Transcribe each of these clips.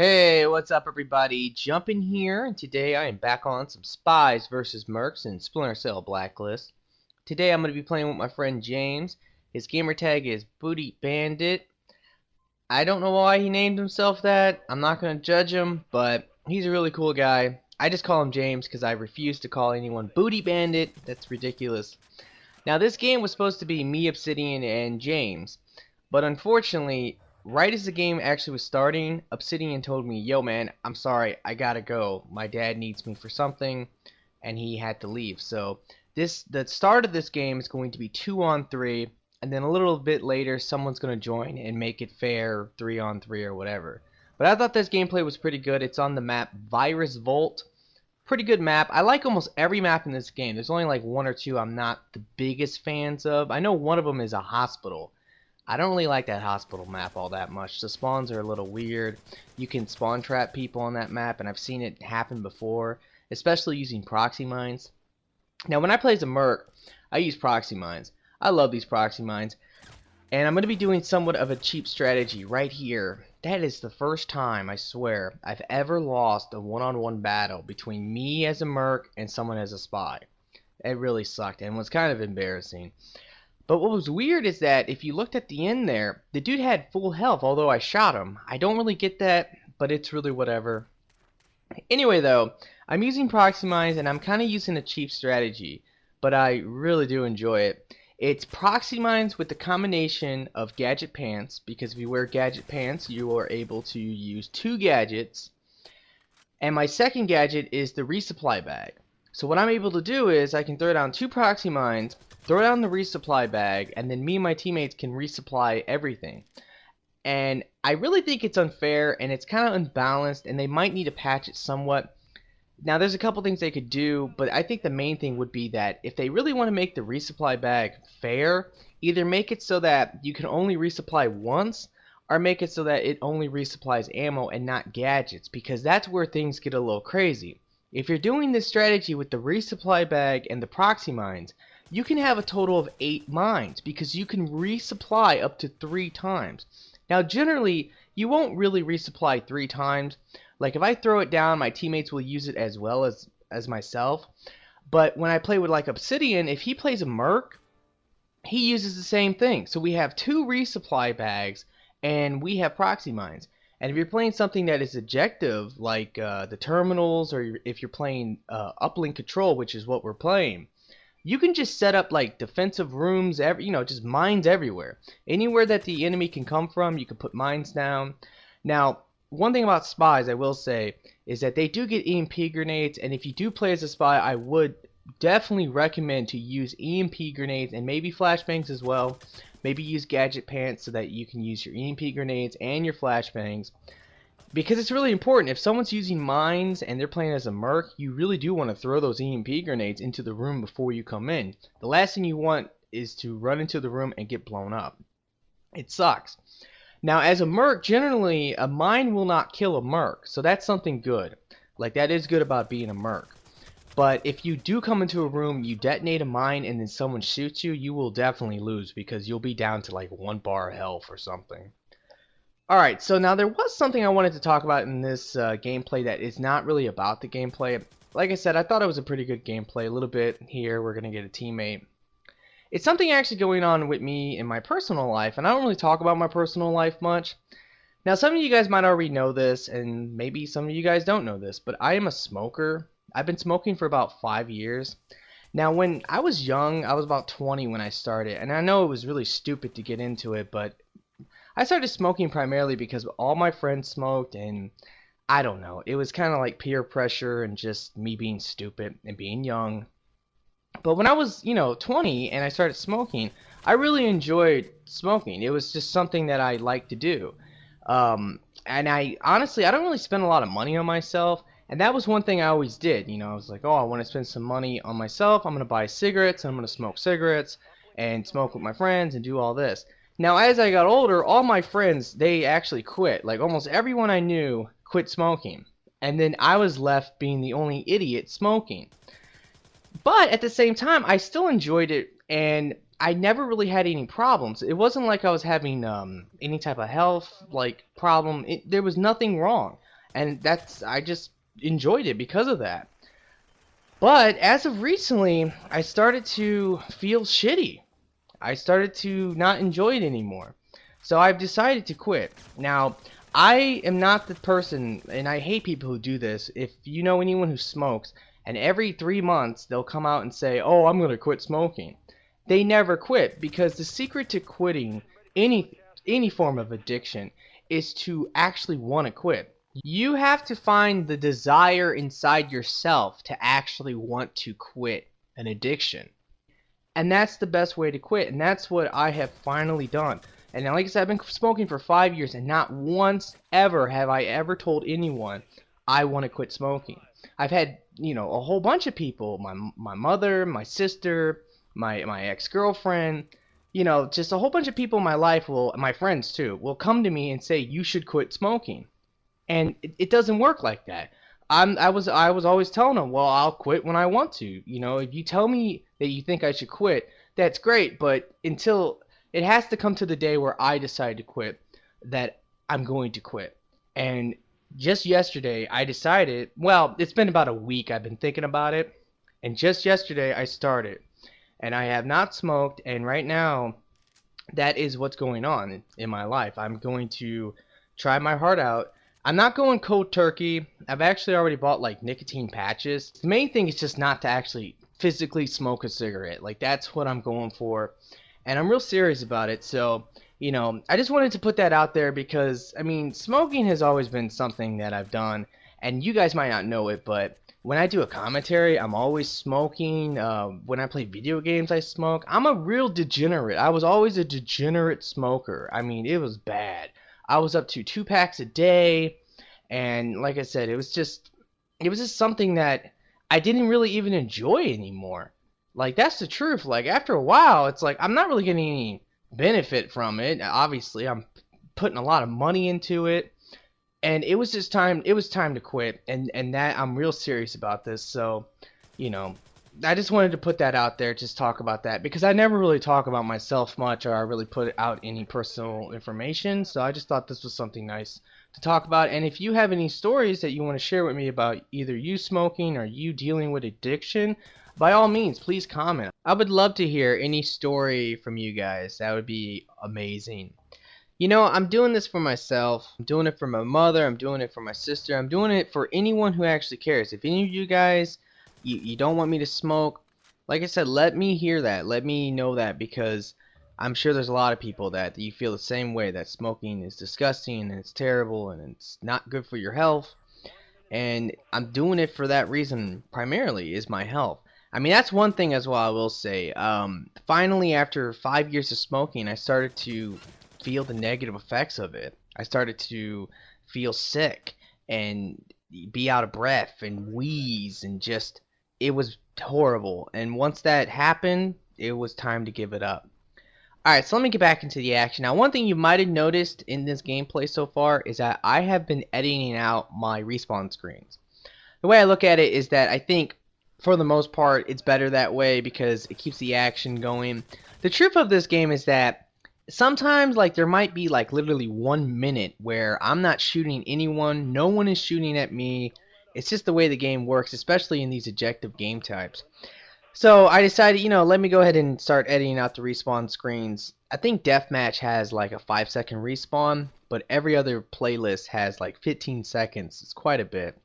Hey, what's up everybody? Jumping here, and today I am back on some Spies versus Mercs in Splinter Cell Blacklist. Today I'm going to be playing with my friend James. His gamer tag is Booty Bandit. I don't know why he named himself that. I'm not going to judge him, but he's a really cool guy. I just call him James because I refuse to call anyone Booty Bandit. That's ridiculous. Now this game was supposed to be me, Obsidian, and James, but unfortunately, right as the game actually was starting, Obsidian told me, "Yo man, I'm sorry, I gotta go. My dad needs me for something," and he had to leave. So the start of this game is going to be 2-on-3, and then a little bit later someone's gonna join and make it fair 3-on-3 or whatever. But I thought this gameplay was pretty good. It's on the map Virus Vault. Pretty good map. I like almost every map in this game. There's only like one or two I'm not the biggest fans of. I know one of them is a hospital. I don't really like that hospital map all that much. The spawns are a little weird. You can spawn trap people on that map, and I've seen it happen before, especially using proxy mines. Now, when I play as a merc, I use proxy mines. I love these proxy mines. And I'm going to be doing somewhat of a cheap strategy right here. That is the first time, I swear, I've ever lost a one-on-one battle between me as a merc and someone as a spy. It really sucked and was kind of embarrassing. But what was weird is that if you looked at the end there, the dude had full health, although I shot him. I don't really get that, but it's really whatever. Anyway, though, I'm using proxy mines and I'm kind of using a cheap strategy, but I really do enjoy it. It's proxy mines with the combination of gadget pants, because if you wear gadget pants, you are able to use 2 gadgets. And my second gadget is the resupply bag. So what I'm able to do is I can throw down 2 proxy mines, throw down the resupply bag, and then me and my teammates can resupply everything. And I really think it's unfair and it's kind of unbalanced, and they might need to patch it somewhat. Now, there's a couple things they could do, but I think the main thing would be that if they really want to make the resupply bag fair, either make it so that you can only resupply once, or make it so that it only resupplies ammo and not gadgets, because that's where things get a little crazy. If you're doing this strategy with the resupply bag and the proxy mines, you can have a total of 8 mines, because you can resupply up to 3 times. Now, generally, you won't really resupply 3 times. Like, if I throw it down, my teammates will use it as well as myself. But when I play with, like, Obsidian, if he plays a Merc, he uses the same thing. So we have 2 resupply bags, and we have proxy mines. And if you're playing something that is objective, like the terminals, or if you're playing uplink control, which is what we're playing, you can just set up like defensive rooms, just mines everywhere. Anywhere that the enemy can come from, you can put mines down. Now, one thing about spies I will say is that they do get EMP grenades, and if you do play as a spy, I would definitely recommend to use EMP grenades and maybe flashbangs as well. Maybe use gadget pants so that you can use your EMP grenades and your flashbangs, because it's really important. If someone's using mines and they're playing as a merc, you really do want to throw those EMP grenades into the room before you come in. The last thing you want is to run into the room and get blown up. It sucks. Now, as a merc, generally, a mine will not kill a merc, so that's something good. Like, that is good about being a merc. But if you do come into a room, you detonate a mine, and then someone shoots you, you will definitely lose, because you'll be down to like 1 bar of health or something. Alright, so now there was something I wanted to talk about in this gameplay that is not really about the gameplay. Like I said, I thought it was a pretty good gameplay. A little bit here, we're going to get a teammate. It's something actually going on with me in my personal life, and I don't really talk about my personal life much. Now, some of you guys might already know this, and maybe some of you guys don't know this, but I am a smoker. I've been smoking for about 5 years. Now, when I was young, I was about 20 when I started, and I know it was really stupid to get into it, but I started smoking primarily because all my friends smoked, and I don't know, it was kind of like peer pressure and just me being stupid and being young. But when I was, 20 and I started smoking, I really enjoyed smoking. It was just something that I liked to do. And I honestly, I don't really spend a lot of money on myself. And that was one thing I always did. I was like, oh, I want to spend some money on myself. I'm going to buy cigarettes. I'm going to smoke cigarettes and smoke with my friends and do all this. Now, as I got older, all my friends, they actually quit. Like, almost everyone I knew quit smoking. And then I was left being the only idiot smoking. But at the same time, I still enjoyed it, and I never really had any problems. It wasn't like I was having any type of health problem. There was nothing wrong. and I just enjoyed it because of that. But as of recently, I started to feel shitty. I started to not enjoy it anymore. So I've decided to quit. Now, I am not the person, and I hate people who do this. If you know anyone who smokes, and every 3 months they'll come out and say, "Oh, I'm going to quit smoking." They never quit, because the secret to quitting any form of addiction is to actually want to quit. You have to find the desire inside yourself to actually want to quit an addiction. And that's the best way to quit. And that's what I have finally done. And like I said, I've been smoking for 5 years, and not once ever have I ever told anyone I want to quit smoking. I've had, a whole bunch of people, my mother, my sister, my ex-girlfriend, just a whole bunch of people in my life my friends too, will come to me and say, you should quit smoking. And it doesn't work like that. I was always telling them, well, I'll quit when I want to. If you tell me that you think I should quit, that's great. But until it has to come to the day where I decide to quit, that I'm going to quit. And just yesterday, I decided. Well, it's been about a week. I've been thinking about it, and just yesterday I started, and I have not smoked. And right now, that is what's going on in my life. I'm going to try my heart out. I'm not going cold turkey. I've actually already bought like nicotine patches. The main thing is just not to actually physically smoke a cigarette. Like, that's what I'm going for. And I'm real serious about it. So, I just wanted to put that out there because, I mean, smoking has always been something that I've done. And you guys might not know it, but when I do a commentary, I'm always smoking. When I play video games, I smoke. I'm a real degenerate. I was always a degenerate smoker. I mean, it was bad. I was up to 2 packs a day, and like I said, it was just something that I didn't really even enjoy anymore. Like, that's the truth. Like, after a while, it's like I'm not really getting any benefit from it. Obviously, I'm putting a lot of money into it, and it was just time. It was time to quit, and that I'm real serious about this. So, you know, I just wanted to put that out there, just talk about that, because I never really talk about myself much, or I really put out any personal information. So I just thought this was something nice to talk about. And if you have any stories that you want to share with me about either you smoking or you dealing with addiction, by all means, please comment. I would love to hear any story from you guys. That would be amazing. I'm doing this for myself. I'm doing it for my mother. I'm doing it for my sister. I'm doing it for anyone who actually cares. If any of you guys, you don't want me to smoke, like I said, let me hear that. Let me know that, because I'm sure there's a lot of people that you feel the same way, that smoking is disgusting and it's terrible and it's not good for your health. And I'm doing it for that reason primarily, is my health. I mean, that's one thing as well, I will say. Finally, after 5 years of smoking, I started to feel the negative effects of it. I started to feel sick and be out of breath and wheeze, and just, it was horrible. And once that happened, it was time to give it up. Alright, so let me get back into the action. Now, one thing you might have noticed in this gameplay so far is that I have been editing out my respawn screens. The way I look at it is that I think, for the most part, it's better that way because it keeps the action going. The truth of this game is that sometimes, like, there might be like literally 1 minute where I'm not shooting anyone, no one is shooting at me. It's just the way the game works, especially in these objective game types. So I decided, let me go ahead and start editing out the respawn screens. I think Deathmatch has like a 5-second respawn, but every other playlist has like 15 seconds. It's quite a bit.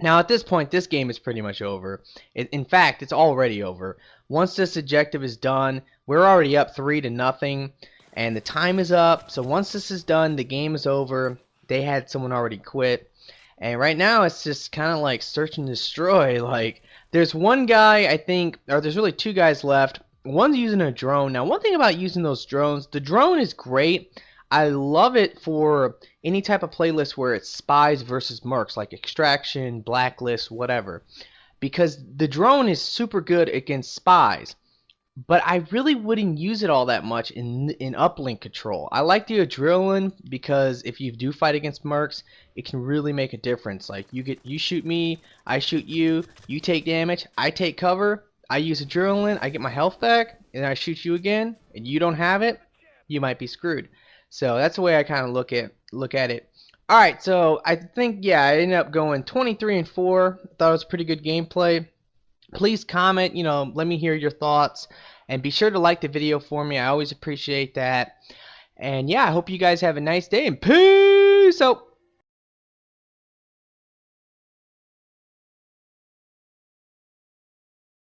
Now, at this point, this game is pretty much over. In fact, it's already over. Once this objective is done, we're already up 3-0, and the time is up. So once this is done, the game is over. They had someone already quit. And right now, it's just kind of like search and destroy. Like, there's one guy, I think, or there's really 2 guys left. One's using a drone. Now, one thing about using those drones, the drone is great. I love it for any type of playlist where it's Spies versus Mercs, like Extraction, Blacklist, whatever. Because the drone is super good against Spies. But I really wouldn't use it all that much in uplink control. I like the adrenaline because if you do fight against Mercs, it can really make a difference. Like, you shoot me, I shoot you, you take damage, I take cover, I use adrenaline, I get my health back, and I shoot you again, and you don't have it, you might be screwed. So that's the way I kind of look at it. Alright, so I think, yeah, I ended up going 23-4. Thought it was pretty good gameplay. Please comment, let me hear your thoughts. And be sure to like the video for me. I always appreciate that. And yeah, I hope you guys have a nice day. And peace out.